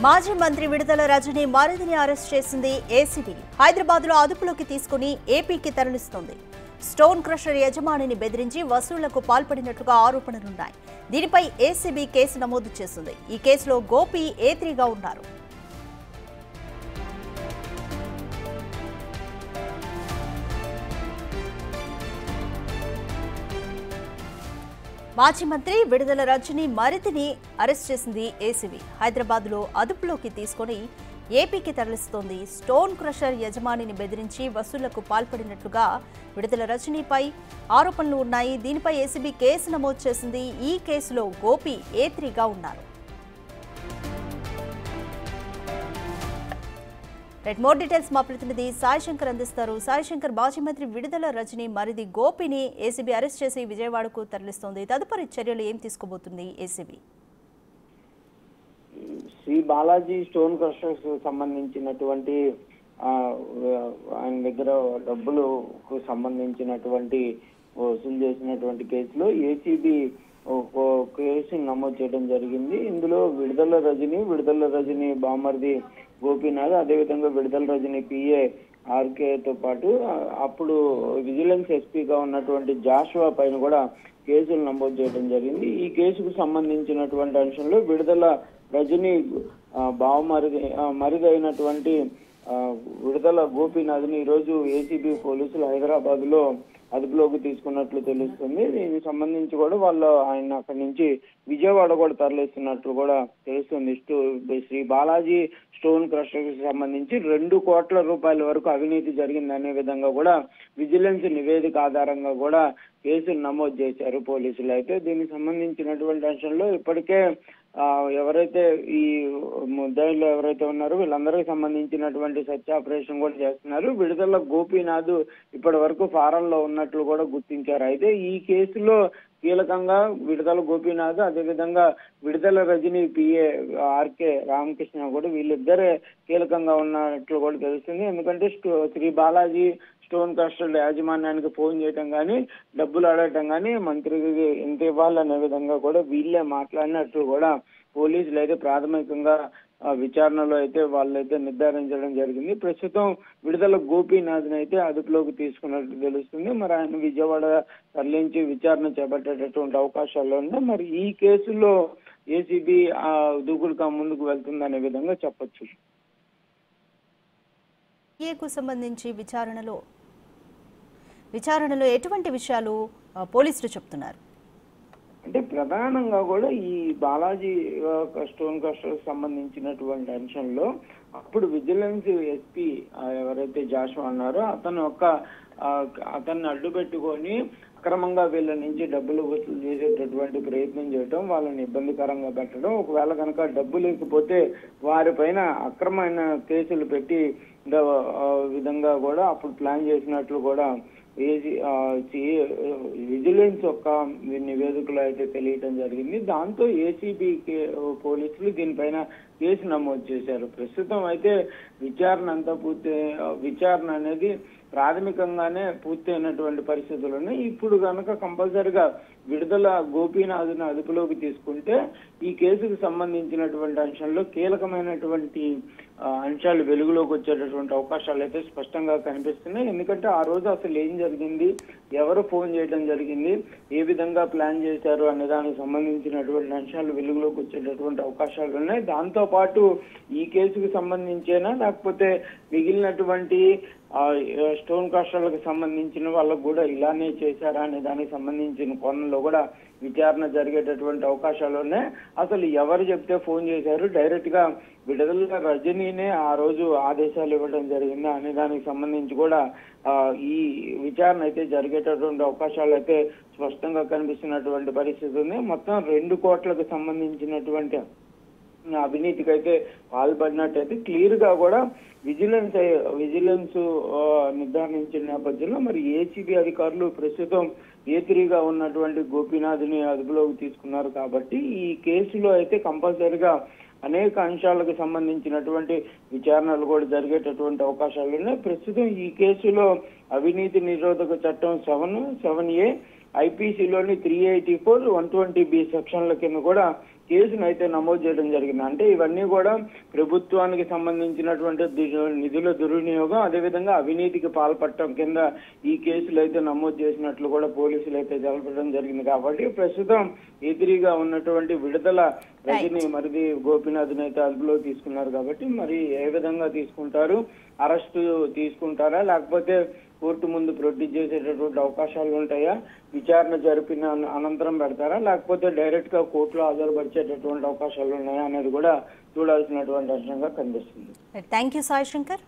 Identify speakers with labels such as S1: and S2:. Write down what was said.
S1: మాజీ మంత్రి విడుదల రజని మరిదిని అరెస్ట్ చేసింది ఏసీబీ. హైదరాబాద్ లో అదుపులోకి తీసుకుని ఏపీకి తరలిస్తోంది. స్టోన్ క్రషర్ యజమానిని బెదిరించి వసూళ్లకు పాల్పడినట్లుగా ఆరోపణలున్నాయి. దీనిపై ఏసీబీ కేసు నమోదు చేసింది. ఈ కేసులో గోపి A3గా ఉన్నారు. మాజీ మంత్రి విడుదల రజని మరిదిని అరెస్ట్ చేసింది ఏసీబీ. హైదరాబాద్ లో అదుపులోకి తీసుకుని ఏపీకి తరలిస్తోంది. స్టోన్ క్రషర్ యజమానిని బెదిరించి వసూళ్లకు పాల్పడినట్లుగా విడుదల రజనీపై ఆరోపణలు ఉన్నాయి. దీనిపై ఏసీబీ కేసు నమోదు చేసింది. ఈ కేసులో గోపి A3గా ఉన్నారు. మోర్ డీటెయిల్స్ మా ప్రతినిధి సాయి శంకర్ అందిస్తారు. సాయి శంకర్, మాజీ మంత్రి విడుదల రజని మరిది గోపిని ఏసీబీ అరెస్ట్ చేసి విజయవాడకు తరలిస్తోంది. తదుపరి చర్యలు ఏం తీసుకోబోతుంది ACB?
S2: Sri Balaji stone crushers సంబంధించినటువంటి ఆయన దగ్గర డబ్బులకు సంబంధించినటువంటి వసూలు చేసినటువంటి కేసులో ఏసీబీ కేసు నమోదు చేయడం జరిగింది. ఇందులో విడుదల రజని బామర్ది గోపీనాథ్, అదేవిధంగా విడుదల రజని PA RKతో పాటు అప్పుడు విజిలెన్స్ ఎస్పీగా ఉన్నటువంటి జాషువా పైన కూడా కేసులు నమోదు చేయడం జరిగింది. ఈ కేసుకు సంబంధించినటువంటి అంశంలో విడుదల రజని మరిది అయినటువంటి విడుదల గోపీనాథ్ని ఈరోజు ఏసీబీ పోలీసులు హైదరాబాద్ లో అదుపులోకి తీసుకున్నట్లు తెలుస్తుంది. దీనికి సంబంధించి కూడా ఆయన అక్కడి నుంచి విజయవాడ కూడా తరలిస్తున్నట్లు కూడా తెలుస్తుంది. శ్రీ బాలాజీ స్టోన్ క్రషర్ కి సంబంధించి 2 కోట్ల రూపాయల వరకు అవినీతి జరిగిందనే విధంగా కూడా విజిలెన్స్ నివేదిక ఆధారంగా కూడా కేసులు నమోదు చేశారు పోలీసులు. అయితే దీనికి సంబంధించినటువంటి అంశంలో ఇప్పటికే ఎవరైతే ఈ ముద్దాయిలు ఎవరైతే ఉన్నారో వీళ్ళందరికీ సంబంధించినటువంటి సెర్చ్ ఆపరేషన్ కూడా చేస్తున్నారు. విడుదల గోపీనాథ్ ఇప్పటి వరకు ఫారంలో ఉన్నట్లు కూడా గుర్తించారు. అయితే ఈ కేసులో కీలకంగా విడుదల గోపీనాథ్, అదేవిధంగా విడుదల రజని PA RK రామకృష్ణ కూడా వీళ్ళిద్దరే కీలకంగా ఉన్నట్లు కూడా తెలుస్తుంది. ఎందుకంటే శ్రీ బాలాజీ స్టోన్ క్రషర్ యాజమాన్యానికి ఫోన్ చేయటం కానీ, డబ్బులు అడగటం కానీ, మంత్రికి ఎంత ఇవ్వాలనే విధంగా కూడా వీళ్ళే మాట్లాడినట్లు కూడా పోలీసులు అయితే ప్రాథమికంగా విచారణలో అయితే వాళ్ళైతే నిర్ధారించడం జరిగింది. ప్రస్తుతం విడుదల గోపీనాథ్ని అయితే అదుపులోకి తీసుకున్నట్టు తెలుస్తుంది. మరి ఆయన విజయవాడ తరలించి విచారణ చేపట్టేటటువంటి అవకాశాలు ఉన్నాయి. మరి ఈ కేసులో ఏసీబీ దూకుడుగా ముందుకు వెళ్తుందనే విధంగా చెప్పొచ్చు.
S1: కు సంబంధించి విచారణలో ఎటువంటి విషయాలు పోలీసులు చెప్తున్నారు?
S2: అంటే ప్రధానంగా కూడా ఈ బాలాజీ స్టోన్ క్రషర్ సంబంధించినటువంటి అంశంలో అప్పుడు విజిలెన్స్ ఎస్పీ ఎవరైతే జాషువా అన్నారో అతన్ని అడ్డు పెట్టుకొని అక్రమంగా వీళ్ళ నుంచి డబ్బులు వసూలు చేసేటటువంటి ప్రయత్నం చేయడం, వాళ్ళని ఇబ్బందికరంగా పెట్టడం, ఒకవేళ కనుక డబ్బు లేకపోతే వారిపైన అక్రమైన కేసులు పెట్టి విధంగా కూడా అప్పుడు ప్లాన్ చేసినట్లు కూడా విజిలెన్స్ యొక్క నివేదికలో అయితే తెలియటం జరిగింది. దాంతో ఏసీబీ పోలీసులు దీనిపైన కేసు నమోదు చేశారు. ప్రస్తుతం అయితే విచారణ అనేది ప్రాథమికంగానే పూర్తయినటువంటి పరిస్థితులు ఉన్నాయి. ఇప్పుడు కనుక కంపల్సరిగా విడుదల గోపీనాథ్ను అదుపులోకి తీసుకుంటే ఈ కేసుకు సంబంధించినటువంటి అంశంలో కీలకమైనటువంటి అంశాలు వెలుగులోకి వచ్చేటటువంటి అవకాశాలు అయితే స్పష్టంగా కనిపిస్తున్నాయి. ఎందుకంటే ఆ రోజు అసలు ఏం జరిగింది, ఎవరు ఫోన్ చేయడం జరిగింది, ఏ విధంగా ప్లాన్ చేశారు అనే దానికి సంబంధించినటువంటి అంశాలు వెలుగులోకి వచ్చేటటువంటి అవకాశాలు ఉన్నాయి. దాంతో పాటు ఈ కేసుకు సంబంధించేనా లేకపోతే మిగిలినటువంటి స్టోన్ క్రషర్లకు సంబంధించిన వాళ్ళకు కూడా ఇలానే చేశారా అనే దానికి సంబంధించిన కోణంలో కూడా విచారణ జరిగేటటువంటి అవకాశాలు ఉన్నాయి. అసలు ఎవరు చెప్తే ఫోన్ చేశారు, డైరెక్ట్ గా విడుదల రజనీనే ఆ రోజు ఆదేశాలు ఇవ్వడం జరిగిందా అనే దానికి సంబంధించి కూడా ఈ విచారణ అయితే జరిగేటటువంటి అవకాశాలు అయితే స్పష్టంగా కనిపిస్తున్నటువంటి పరిస్థితి ఉంది. మొత్తం 2 కోట్లకు సంబంధించినటువంటి అవినీతికి అయితే పాల్పడినట్టయితే క్లియర్ గా కూడా విజిలెన్స్ నిర్ధారించిన నేపథ్యంలో మరి ఏసీబీ అధికారులు ప్రస్తుతం A3గా ఉన్నటువంటి గోపీనాథ్ని అదుపులోకి తీసుకున్నారు. కాబట్టి ఈ కేసులో అయితే కంపల్సరిగా అనేక అంశాలకు సంబంధించినటువంటి విచారణలు కూడా జరిగేటటువంటి అవకాశాలు ఉన్నాయి. ప్రస్తుతం ఈ కేసులో అవినీతి నిరోధక చట్టం 7A IPCలోని 384, 120B సెక్షన్ల కింద కూడా కేసును అయితే నమోదు చేయడం జరిగింది. అంటే ఇవన్నీ కూడా ప్రభుత్వానికి సంబంధించినటువంటి నిధుల దుర్వినియోగం, అదేవిధంగా అవినీతికి పాల్పడటం కింద ఈ కేసులు అయితే నమోదు చేసినట్లు కూడా పోలీసులు అయితే తెలపడం జరిగింది. కాబట్టి ప్రస్తుతం ఎదురీగా ఉన్నటువంటి విడుదల రజని మరిది గోపీనాథ్ని అయితే అదుపులో తీసుకున్నారు. కాబట్టి మరి ఏ విధంగా తీసుకుంటారు, అరెస్టు తీసుకుంటారా లేకపోతే కోర్టు ముందు ప్రొడ్యూస్ చేసేటటువంటి అవకాశాలు ఉంటాయా, విచారణ జరిపిన అనంతరం పెడతారా లేకపోతే డైరెక్ట్ గా కోర్టులో హాజరుపరిచేటటువంటి అవకాశాలు ఉన్నాయా అనేది కూడా చూడాల్సినటువంటి అంశంగా కనిపిస్తుంది.
S1: Thank you Sai Shankar.